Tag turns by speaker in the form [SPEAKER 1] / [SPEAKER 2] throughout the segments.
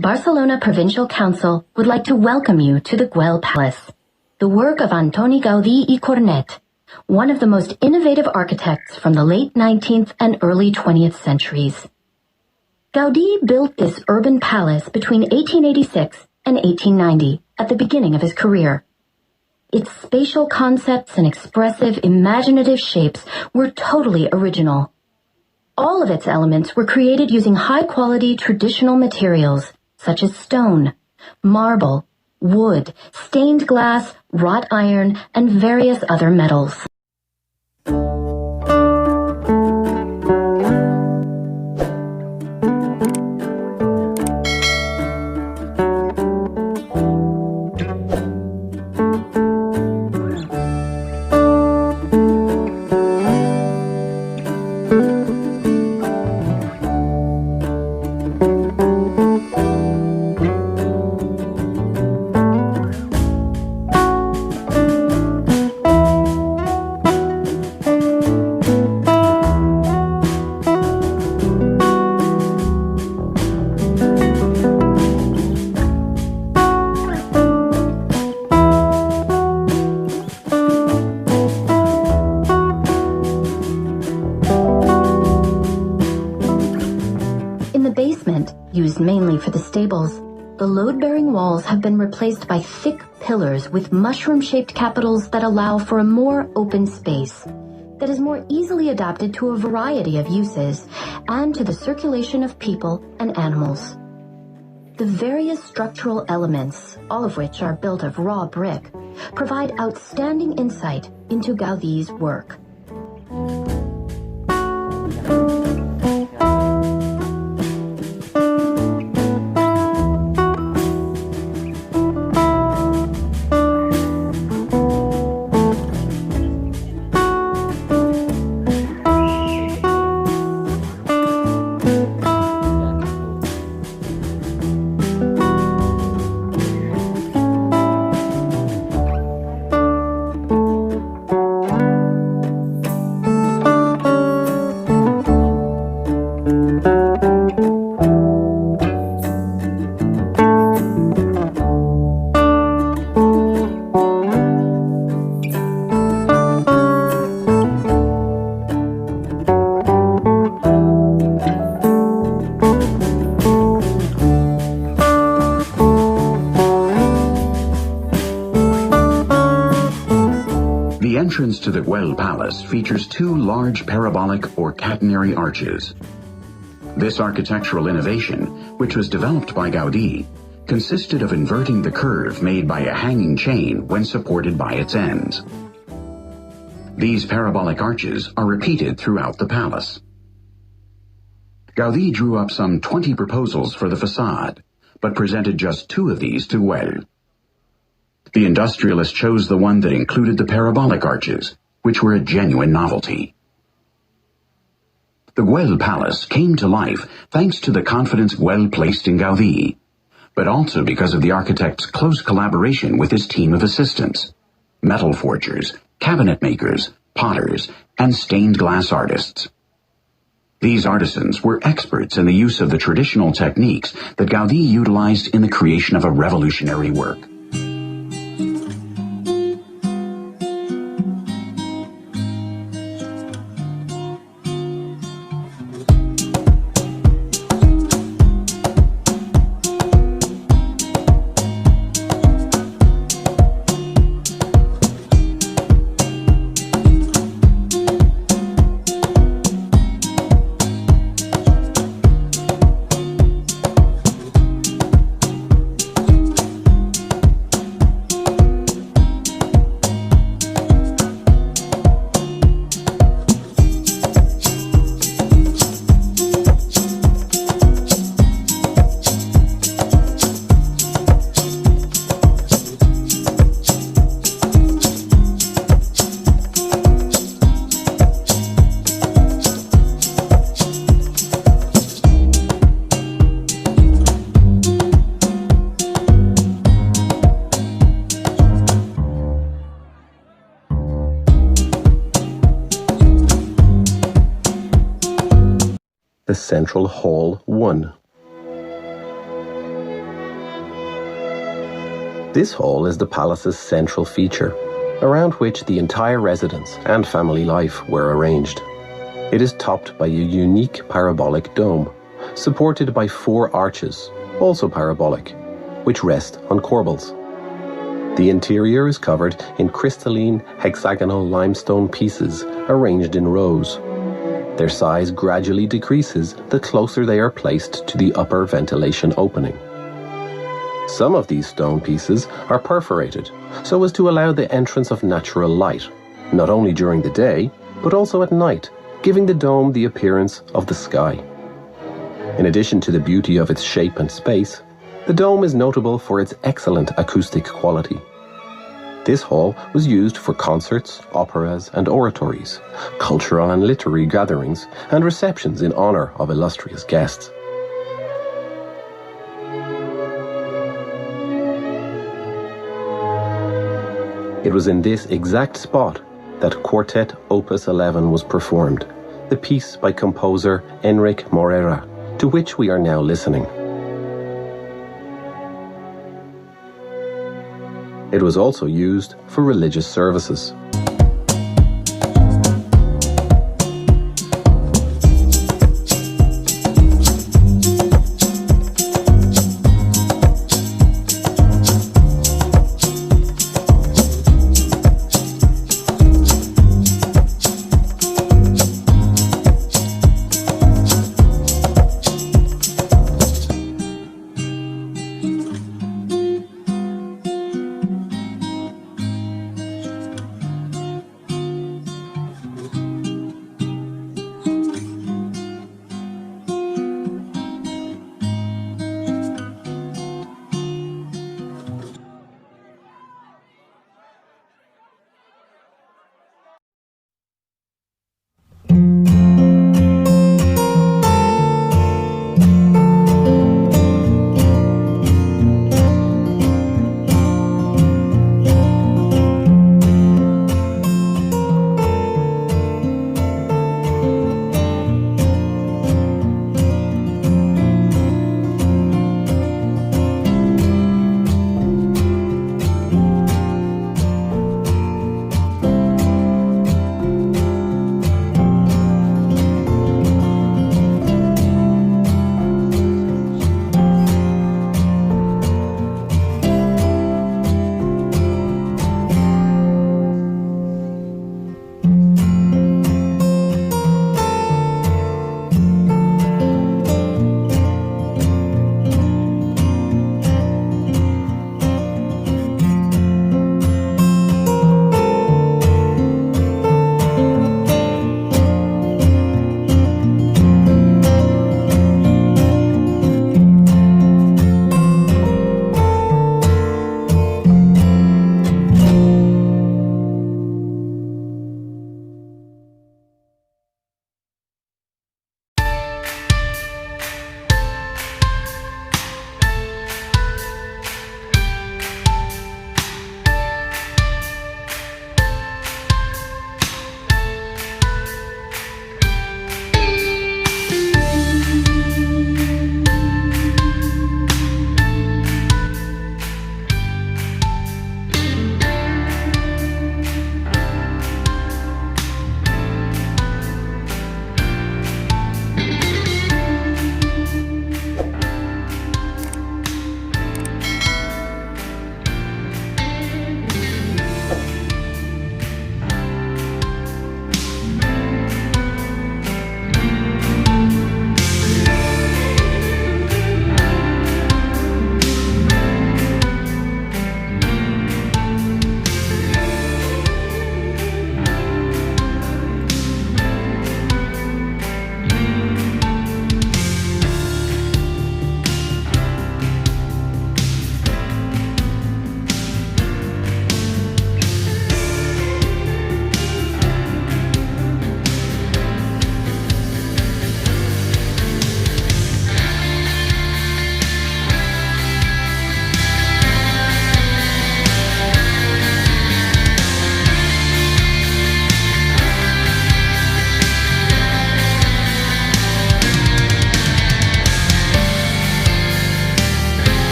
[SPEAKER 1] Barcelona Provincial Council would like to welcome you to the Guell Palace, the work of Antoni Gaudí i Cornet, one of the most innovative architects from the late 19th and early 20th centuries. Gaudí built this urban palace between 1886 and 1890 at the beginning of his career. Its spatial concepts and expressive, imaginative shapes were totally original. All of its elements were created using high-quality traditional materials such as stone, marble, wood, stained glass, wrought iron, and various other metals. Used mainly for the stables, the load-bearing walls have been replaced by thick pillars with mushroom-shaped capitals that allow for a more open space that is more easily adapted to a variety of uses and to the circulation of people and animals. The various structural elements, all of which are built of raw brick, provide outstanding insight into Gaudí's work.
[SPEAKER 2] The entrance to the Guell Palace features two large parabolic or catenary arches. This architectural innovation, which was developed by Gaudí, consisted of inverting the curve made by a hanging chain when supported by its ends. These parabolic arches are repeated throughout the palace. Gaudí drew up some 20 proposals for the facade, but presented just 2 of these to Guell. The industrialist chose the one that included the parabolic arches, which were a genuine novelty. The Guell Palace came to life thanks to the confidence Guell placed in Gaudí, but also because of the architect's close collaboration with his team of assistants, metal forgers, cabinet makers, potters, and stained glass artists. These artisans were experts in the use of the traditional techniques that Gaudí utilized in the creation of a revolutionary work.
[SPEAKER 3] the Central Hall 1. This hall is the palace's central feature, around which the entire residence and family life were arranged. It is topped by a unique parabolic dome, supported by 4 arches, also parabolic, which rest on corbels. The interior is covered in crystalline hexagonal limestone pieces arranged in rows. Their size gradually decreases the closer they are placed to the upper ventilation opening. Some of these stone pieces are perforated so as to allow the entrance of natural light, not only during the day, but also at night, giving the dome the appearance of the sky. In addition to the beauty of its shape and space, the dome is notable for its excellent acoustic quality. This hall was used for concerts, operas and oratories, cultural and literary gatherings, and receptions in honor of illustrious guests. It was in this exact spot that Quartet Opus 11 was performed, the piece by composer Enric Morera, to which we are now listening. It was also used for religious services.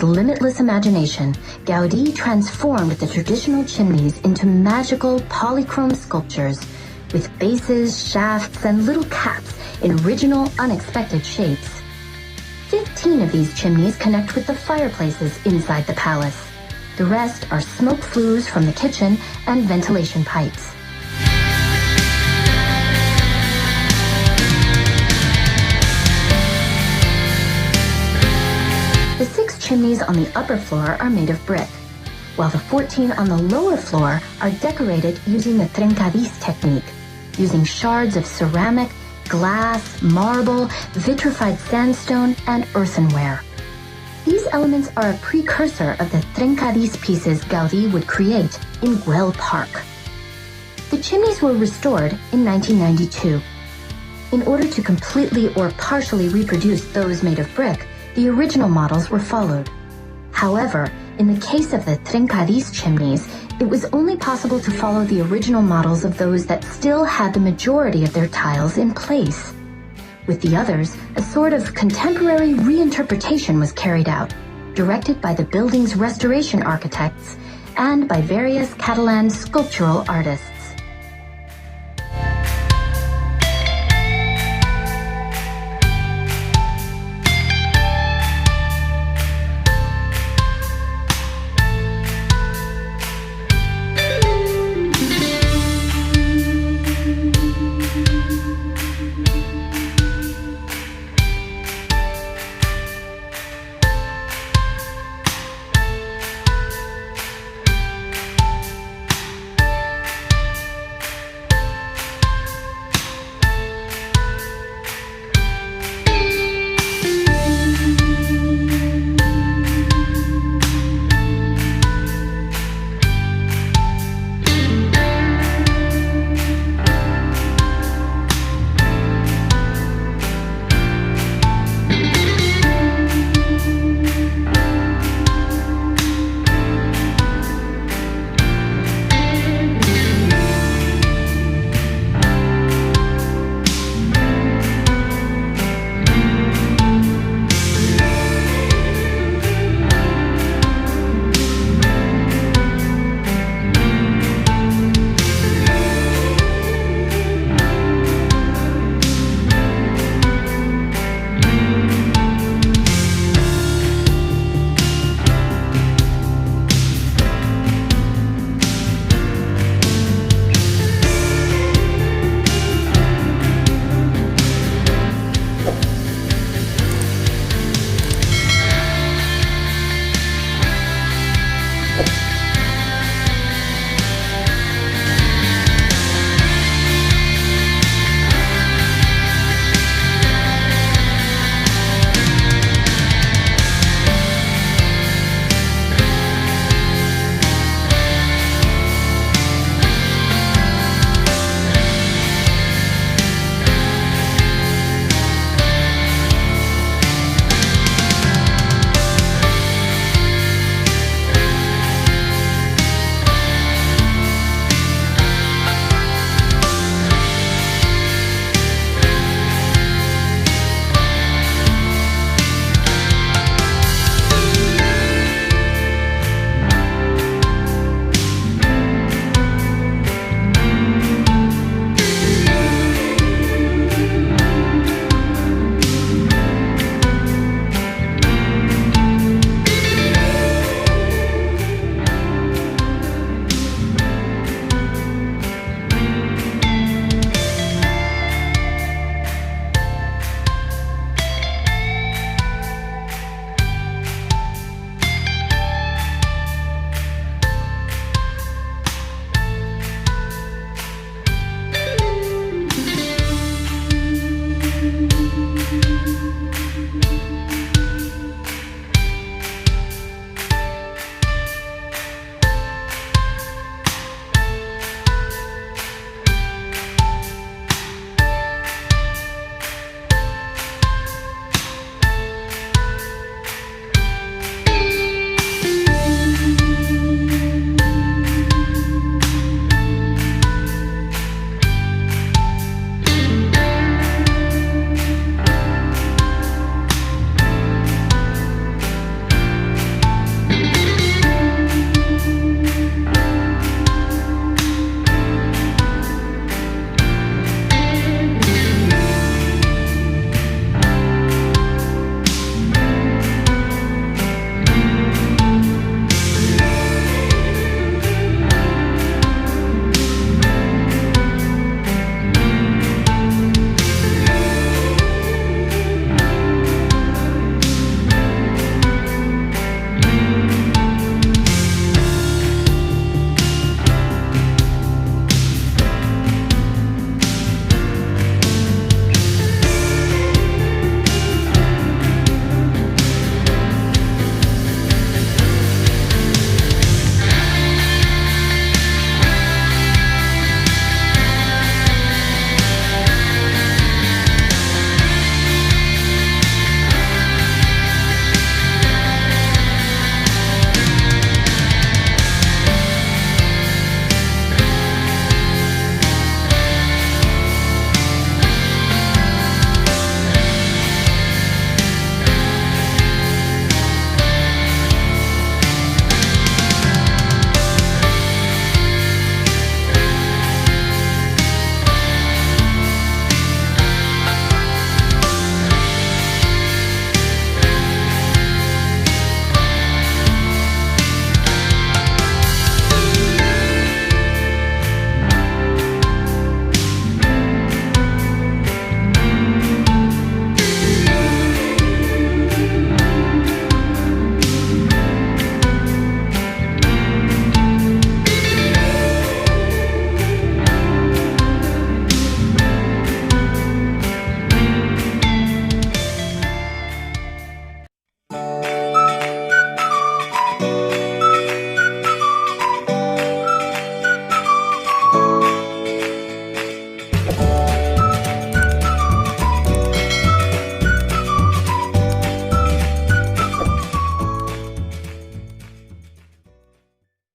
[SPEAKER 1] limitless imagination, Gaudí transformed the traditional chimneys into magical polychrome sculptures with bases, shafts, and little caps in original, unexpected shapes. 15 of these chimneys connect with the fireplaces inside the palace. The rest are smoke flues from the kitchen and ventilation pipes. The 6 chimneys on the upper floor are made of brick, while the 14 on the lower floor are decorated using the trencadís technique, using shards of ceramic, glass, marble, vitrified sandstone, and earthenware. These elements are a precursor of the trencadís pieces Gaudí would create in Güell Park. The chimneys were restored in 1992. In order to completely or partially reproduce those made of brick, the original models were followed. However, in the case of the trencadís chimneys, it was only possible to follow the original models of those that still had the majority of their tiles in place. With the others, a sort of contemporary reinterpretation was carried out, directed by the building's restoration architects and by various Catalan sculptural artists.